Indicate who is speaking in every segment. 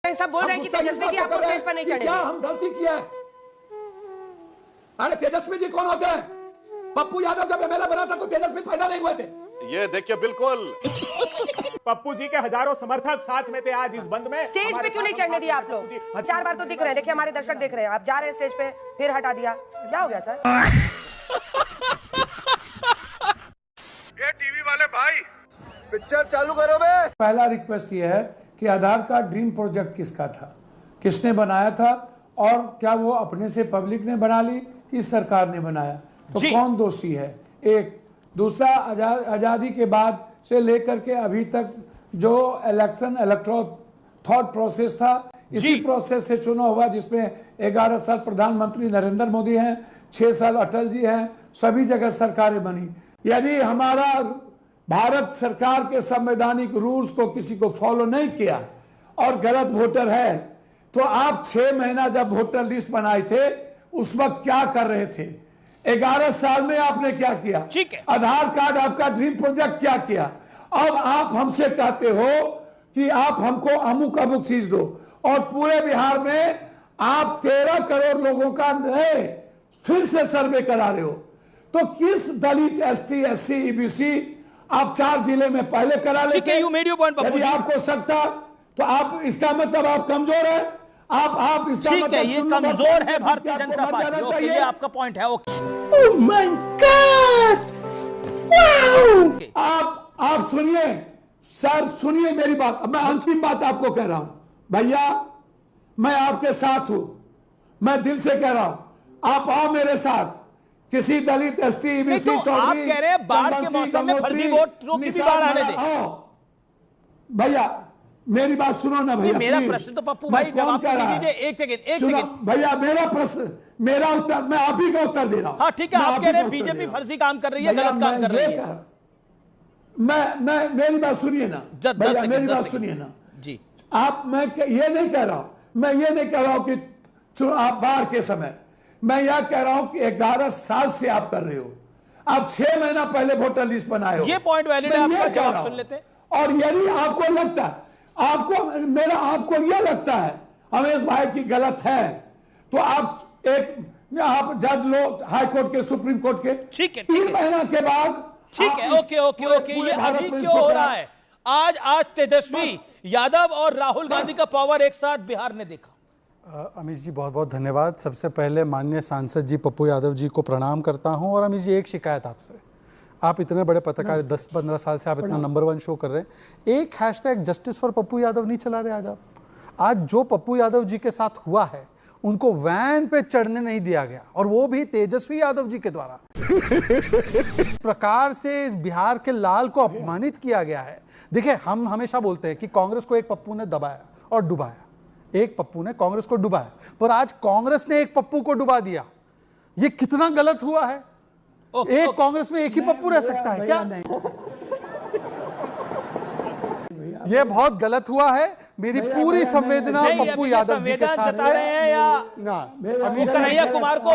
Speaker 1: सब बोल रहे हैं कि तेजस्वी जी आपको स्टेज पर नहीं चढ़े।
Speaker 2: क्या हम गलती किया है? अरे तेजस्वी जी कौन होते हैं? पप्पू यादव जब एमएलए बना था तो तेजस्वी पैदा नहीं हुए थे।
Speaker 3: ये देखिए बिल्कुल
Speaker 4: पप्पू जी के हजारों समर्थक साथ में थे आज इस बंद में।
Speaker 1: स्टेज पे क्यों नहीं चढ़ने दिया आप लोग? 4 बार तो दिख रहे हैं, देखिए हमारे दर्शक देख रहे हैं, आप जा रहे हैं स्टेज पे फिर हटा दिया, क्या हो गया सर?
Speaker 3: ये टीवी वाले भाई
Speaker 5: पिक्चर चालू करो बे।
Speaker 2: पहला रिक्वेस्ट ये है कि आधार कार्ड ड्रीम प्रोजेक्ट किसका था, किसने बनाया था, और क्या वो अपने से पब्लिक ने बना ली कि सरकार ने बनाया, तो कौन दोषी है? एक दूसरा, आजादी के बाद से लेकर के अभी तक जो इलेक्ट्रोल थॉट प्रोसेस था, इसी प्रोसेस से चुना हुआ, जिसमें 11 साल प्रधानमंत्री नरेंद्र मोदी हैं, 6 साल अटल जी हैं, सभी जगह सरकारें बनी। यदि हमारा भारत सरकार के संवैधानिक रूल्स को किसी को फॉलो नहीं किया और गलत वोटर है, तो आप 6 महीना जब वोटर लिस्ट बनाए थे उस वक्त क्या कर रहे थे? 11 साल में आपने क्या किया?
Speaker 6: ठीक है,
Speaker 2: आधार कार्ड आपका ड्रीम प्रोजेक्ट क्या किया? अब आप हमसे कहते हो कि आप हमको अमुक अमुक चीज दो, और पूरे बिहार में आप 13 करोड़ लोगों का नए फिर से सर्वे करा रहे हो। तो किस दलित, एसटी, एससी, ईबीसी आप 4 जिले में पहले करा लेते? यदि आपको सकता तो आप, इसका मतलब आप कमजोर है। आप इसका
Speaker 6: ठीक
Speaker 2: मतलब
Speaker 6: है, ये कमजोर है भारतीय जनता पार्टी। ओके, ये आपका पॉइंट है। Okay,
Speaker 2: oh my God, wow! आप सुनिए सर, सुनिए मेरी बात। अब मैं अंतिम बात आपको कह रहा हूं, भैया मैं आपके साथ हूं, मैं दिल से कह रहा हूं, आप आओ मेरे साथ। किसी दलित, एसटी, ईबीसी,
Speaker 6: तो आप कह रहे हैं बाढ़ के मौसम में फर्जी वोट रोकी भी बाढ़ आने दे।
Speaker 2: भैया मेरी बात सुनो ना भैया।
Speaker 6: मेरा प्रश्न तो पप्पू भाई जवाब दीजिए। एक सेकंड
Speaker 2: भैया, मेरा प्रश्न, मेरा उत्तर, मैं आप ही का उत्तर दे रहा हूं।
Speaker 6: हाँ ठीक है, आप कह रहे हैं बीजेपी फर्जी काम कर रही है, गलत काम कर रही है।
Speaker 2: मैं मेरी बात सुनिए ना भैया, मेरी बात सुनिए ना
Speaker 6: जी।
Speaker 2: आप, मैं ये नहीं कह रहा हूं, मैं ये नहीं कह रहा हूं कि आप बाढ़ के समय, मैं यह कह रहा हूं कि 11 साल से आप कर रहे हो, आप 6 महीना पहले वोटर लिस्ट बनाए हो।
Speaker 6: ये पॉइंट वैलिड है, आपका जवाब सुन लेते हैं।
Speaker 2: और यदि आपको लगता है, आपको यह लगता है रमेश भाई की गलत है, तो आप जज लो हाई कोर्ट के, सुप्रीम कोर्ट के।
Speaker 6: ठीक है,
Speaker 2: 3 महीना के बाद
Speaker 6: ठीक है। ओके, ये अभी क्यों हो रहा है? आज तेजस्वी यादव और राहुल गांधी का पावर एक साथ बिहार ने देखा।
Speaker 7: अमित जी बहुत बहुत धन्यवाद। सबसे पहले माननीय सांसद जी पप्पू यादव जी को प्रणाम करता हूं। और अमित जी, एक शिकायत आपसे, आप इतने बड़े पत्रकार, 10-15 साल से आप इतना नंबर 1 शो कर रहे हैं, एक hashtag justice for Pappu Yadav नहीं चला रहे आज आप। आज जो पप्पू यादव जी के साथ हुआ है, उनको वैन पे चढ़ने नहीं दिया गया, और वो भी तेजस्वी यादव जी के द्वारा। प्रकार से इस बिहार के लाल को अपमानित किया गया है। देखिए, हम हमेशा बोलते हैं कि कांग्रेस को एक पप्पू ने दबाया और डुबाया, एक पप्पू ने कांग्रेस को डुबाया, पर आज कांग्रेस ने एक पप्पू को डुबा दिया। ये कितना गलत हुआ है? एक कांग्रेस में एक ही पप्पू रह सकता है क्या? ये बहुत गलत हुआ है। मेरी पूरी संवेदना पप्पू यादव जी के साथ
Speaker 6: जता रहे हैं या कन्हैया कुमार को,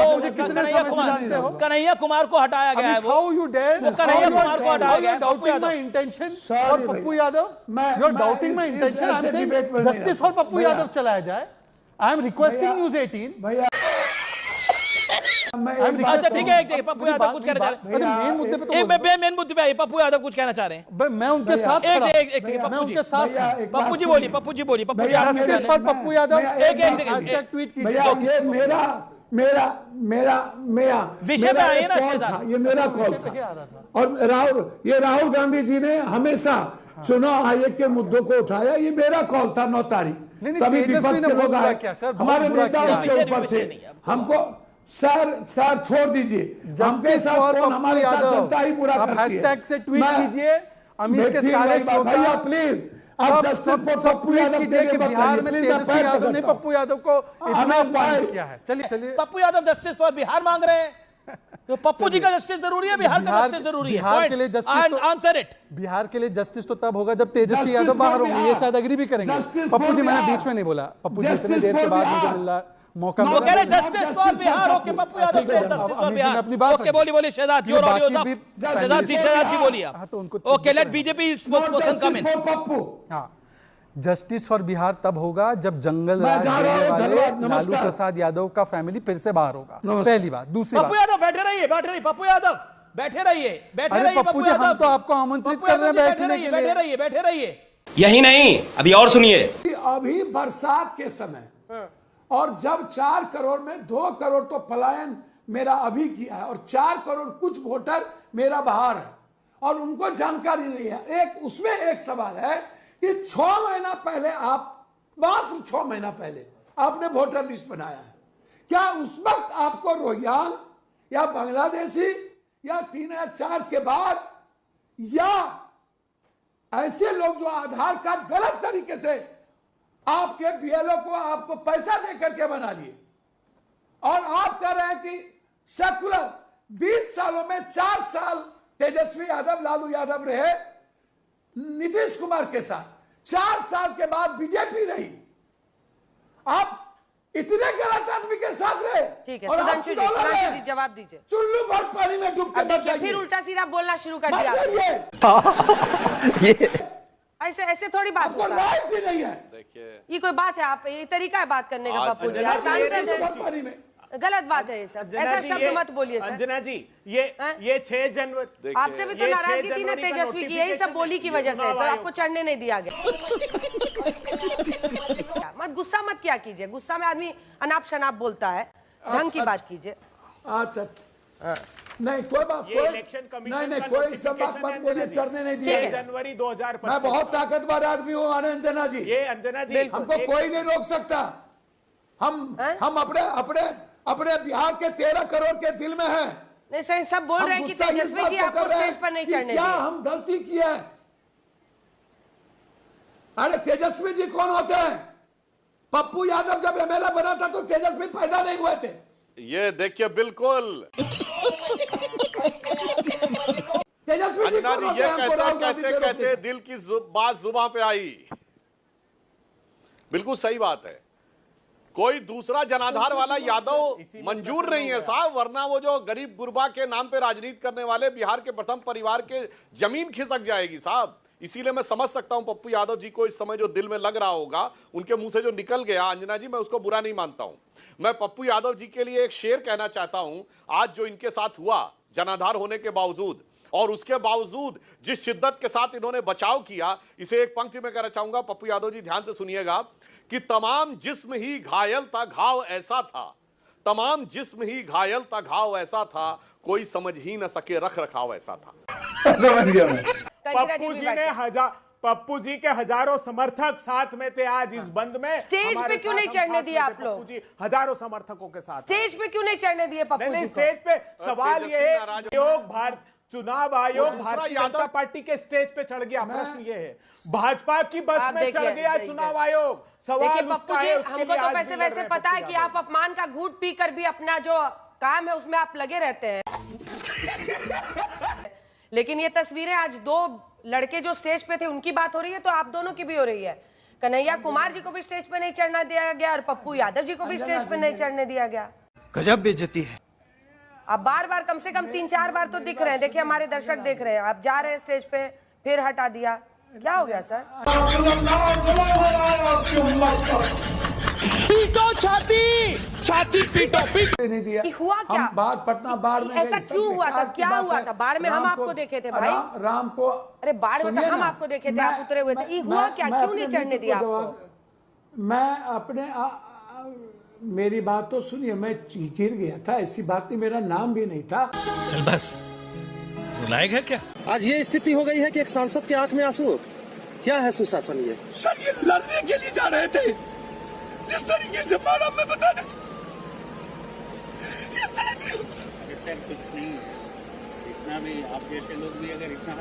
Speaker 6: कन्हैया कुमार को हटाया गया है।
Speaker 7: How you dare,
Speaker 6: Kanhaiya Kumar को हटाया गया है।
Speaker 7: Doubting my intention for Pappu Yadav, you are doubting my intention. I am saying justice for Pappu Yadav चलाया जाए। I am requesting News 18।
Speaker 6: अच्छा ठीक है, पप्पू यादव कुछ कहना चाह रहे हैं।
Speaker 7: मेन मुद्दे पे तो
Speaker 6: मेन मुद्दे पे आइए। पप्पू यादव कुछ कहना चाह रहे हैं।
Speaker 7: मैं उनके साथ
Speaker 6: पप्पू जी बोलिए। पप्पू जी
Speaker 7: जस्टिस फॉर पप्पू यादव
Speaker 6: एक
Speaker 7: ट्वीट कीजिए।
Speaker 2: भैया, ये मेरा
Speaker 6: विषय पे आइए ना शहजाद।
Speaker 2: ये मेरा कॉल था, और राहुल गांधी जी ने हमेशा चुनाव आयोग के मुद्दों को उठाया। ये मेरा कॉल था 9 तारीख। सभी विपक्ष के लोग आए, हमारे नेता उसके ऊपर थे। हमको सर छोड़ दीजिए,
Speaker 7: जस्टिस फॉर पप्पू यादव आप हैशटैग से ट्वीट कीजिए। अमित के सारे
Speaker 2: भैया प्लीज
Speaker 7: सब ट्वीट कीजिए कि बिहार में तेजस्वी यादव ने पप्पू यादव को इतना अपमानित किया है। चलिए,
Speaker 6: पप्पू यादव जस्टिस फॉर बिहार मांग रहे हैं, तो पप्पू जी का जस्टिस जरूरी है, बिहार का जस्टिस जरूरी है।
Speaker 7: बिहार के लिए जस्टिस,
Speaker 6: आंसर इट,
Speaker 7: बिहार के लिए जस्टिस तो तब होगा जब तेजस्वी यादव बाहर होंगे। ये शायद एग्री भी करेंगे। पप्पू जी, मैंने बीच में नहीं बोला। पप्पू जी इतने देर के बाद मुझे मिल रहा मौका,
Speaker 6: वो कह रहे justice for Bihar. Okay, Pappu Yadav से जस्टिस फॉर बिहार। ओके, बोलिए शहजाद जी, शहजाद जी बोलिए। ओके, लेट बीजेपी स्पोक्सपर्सन कम इन।
Speaker 2: पप्पू,
Speaker 7: हाँ, जस्टिस फॉर बिहार तब होगा जब जंगल
Speaker 2: मैं
Speaker 7: राज
Speaker 2: जा रहा
Speaker 7: गिरने
Speaker 2: हूं,
Speaker 7: वाले
Speaker 2: धन्यवाद,
Speaker 7: लालू
Speaker 2: नमस्कार।
Speaker 7: प्रसाद यादव का फैमिली फिर से बाहर होगा। पहली बात। दूसरी
Speaker 6: पप्पू
Speaker 7: बात,
Speaker 6: यादव बैठे रहिए, पप्पू यादव बैठे रहिए,
Speaker 7: अरे पप्पू जी, हम तो आपको आमंत्रित कर रहे हैं बैठने के लिए।
Speaker 6: बैठे रहिए।
Speaker 8: यही नहीं, अभी और सुनिए।
Speaker 2: अभी बरसात के समय और जब 4 करोड़ में 2 करोड़ तो पलायन मेरा अभी किया है और 4 करोड़ कुछ वोटर मेरा बाहर है और उनको जानकारी नहीं है। उसमें एक सवाल है कि 6 महीना पहले मात्र 6 महीना पहले आपने वोटर लिस्ट बनाया है, क्या उस वक्त आपको रोहिंग्या या बांग्लादेशी या 3 या 4 के बाद या ऐसे लोग जो आधार कार्ड गलत तरीके से आपके बीएलओ को आपको पैसा दे करके बना लिए और आप कह रहे हैं कि सेकुलर 20 सालों में 4 साल तेजस्वी यादव लालू यादव रहे नीतीश कुमार के साथ, 4 साल के बाद बीजेपी रही, आप इतने गलत आदमी के साथ रहे।
Speaker 1: ठीक है,
Speaker 2: और आप
Speaker 1: सुधांशु जी जवाब दीजिए।
Speaker 2: चुल्लू भर पानी में डूब
Speaker 1: अब देखिए फिर उल्टा सीधा बोलना शुरू कर दिया आपने। ऐसे थोड़ी बात होता है।
Speaker 2: राइट ही नहीं है।
Speaker 3: देखिए
Speaker 1: ये कोई बात है? आप ये तरीका है बात करने का
Speaker 3: आज
Speaker 1: पप्पू जी?
Speaker 3: अंजना
Speaker 1: आप सांसद हैं।
Speaker 2: पानी में
Speaker 1: गलत बात है ये सब, ऐसा शब्द मत बोलिए सर।
Speaker 4: अंजना जी ये 6 जनवरी
Speaker 1: आपसे भी तो
Speaker 4: ये 6
Speaker 1: नाराजगी थी ना
Speaker 4: जनवरी का
Speaker 1: तेजस्वी की, यही सब बोली की वजह से तो आपको चढ़ने नहीं दिया गया। मत गुस्सा मत क्या कीजिए, गुस्सा में आदमी अनाप शनाप बोलता है, ढंग की बात कीजिए।
Speaker 2: अच्छा नहीं कोई बात,
Speaker 4: ये इलेक्शन कमीशन
Speaker 2: नहीं कोई सब बात मत बोलिए, चढ़ने नहीं दिया।
Speaker 4: 6 जनवरी 2025।
Speaker 2: मैं बहुत ताकतवर आदमी हूँ अंजना जी,
Speaker 4: ये अंजना जी
Speaker 2: हमको कोई नहीं रोक सकता। हम अपने बिहार के 13 करोड़ के दिल में हैं।
Speaker 1: नहीं सर, सब बोल रहे हैं कि तेजस्वी जी आपको स्टेज पर नहीं चढ़ने
Speaker 2: क्या
Speaker 1: दिए।
Speaker 2: हम गलती की है? अरे तेजस्वी जी कौन होते हैं? पप्पू यादव जब एमएलए बना था तो तेजस्वी पैदा नहीं हुए थे।
Speaker 3: ये देखिए बिल्कुल
Speaker 2: तेजस्वी जी
Speaker 3: अंजना
Speaker 2: कौन
Speaker 3: जी
Speaker 2: होते
Speaker 3: ये
Speaker 2: हैं? हमको राहुल गांधी से
Speaker 3: कहते
Speaker 2: रोकने
Speaker 3: कहते दिल की बात जुबान पे आई। बिल्कुल सही बात है, कोई दूसरा जनाधार वाला यादव मंजूर नहीं है साहब, वरना वो जो गरीब गुरबा के नाम पे राजनीति करने वाले बिहार के प्रथम परिवार के जमीन खिसक जाएगी साहब। इसीलिए मैं समझ सकता हूं पप्पू यादव जी को इस समय जो दिल में लग रहा होगा, उनके मुंह से जो निकल गया अंजना जी, मैं उसको बुरा नहीं मानता हूं। मैं पप्पू यादव जी के लिए एक शेर कहना चाहता हूं। आज जो इनके साथ हुआ जनाधार होने के बावजूद और उसके बावजूद जिस शिद्दत के साथ इन्होंने बचाव किया, इसे एक पंक्ति में कहना चाहूंगा। पप्पू यादव जी ध्यान से सुनिएगा कि तमाम जिस्म ही घायल था घाव ऐसा था, तमाम जिस्म ही घायल था घाव ऐसा था, कोई समझ ही न सके रख रखाव ऐसा था।
Speaker 5: समझ गया मैं।
Speaker 4: पप्पू जी के हजारों समर्थक साथ में थे आज इस बंद में।
Speaker 1: स्टेज पे क्यों नहीं चढ़ने दिए आप लोग?
Speaker 4: पप्पू जी हजारों समर्थकों के साथ
Speaker 1: स्टेज पे क्यों नहीं चढ़ने दिए पप्पू जी को?
Speaker 4: स्टेज पे सवाल ये है, चुनाव आयोग भारतीय जनता पार्टी के स्टेज पे चढ़ गया। प्रश्न ये है, भाजपा की बस में चढ़ गया चुनाव आयोग।
Speaker 1: देखिए पप्पू जी, हमको तो वैसे पता है कि आप अपमान का घूंट पीकर भी अपना जो काम है उसमें आप लगे रहते हैं। लेकिन ये तस्वीरें आज 2 लड़के जो स्टेज पे थे उनकी बात हो रही है, तो आप दोनों की भी हो रही है। कन्हैया कुमार जी को भी स्टेज पे नहीं चढ़ना दिया गया और पप्पू यादव जी को भी स्टेज पे नहीं चढ़ने दिया गया।
Speaker 8: गजब बेइज्जती है।
Speaker 1: अब बार कम से कम 3-4 बार तो दिख रहे हैं। देखिए हमारे दर्शक देख रहे हैं, आप जा रहे हैं स्टेज पे फिर हटा दिया, क्या हो गया सर?
Speaker 6: पीटो छाती पीटो
Speaker 2: नहीं दिया।
Speaker 1: हुआ क्या?
Speaker 2: हम पटना बाढ़ में
Speaker 1: ऐसा क्यों हुआ था? क्या हुआ था? बाढ़ में हम आपको देखे थे भाई।
Speaker 2: राम को,
Speaker 1: अरे बाढ़ में तो हम आपको देखे थे, आप उतरे हुए थे। ये हुआ क्या? क्यों नहीं चढ़ने दिया आपको?
Speaker 2: मैं अपने मेरी बात तो सुनिए, मैं गिर गया था, ऐसी बात नहीं, मेरा नाम भी नहीं था।
Speaker 8: चल बस, रुलाएग है क्या?
Speaker 9: आज ये स्थिति हो गई है कि एक सांसद के आंख में आंसू। क्या है सुशासन ये?
Speaker 3: सर ये लड़ने के लिए जा रहे थे, जिस तरीके से मारा मैं बता नहीं सकता। इस तरह कुछ नहीं, इतना भी आप जैसे लोग भी अगर इतना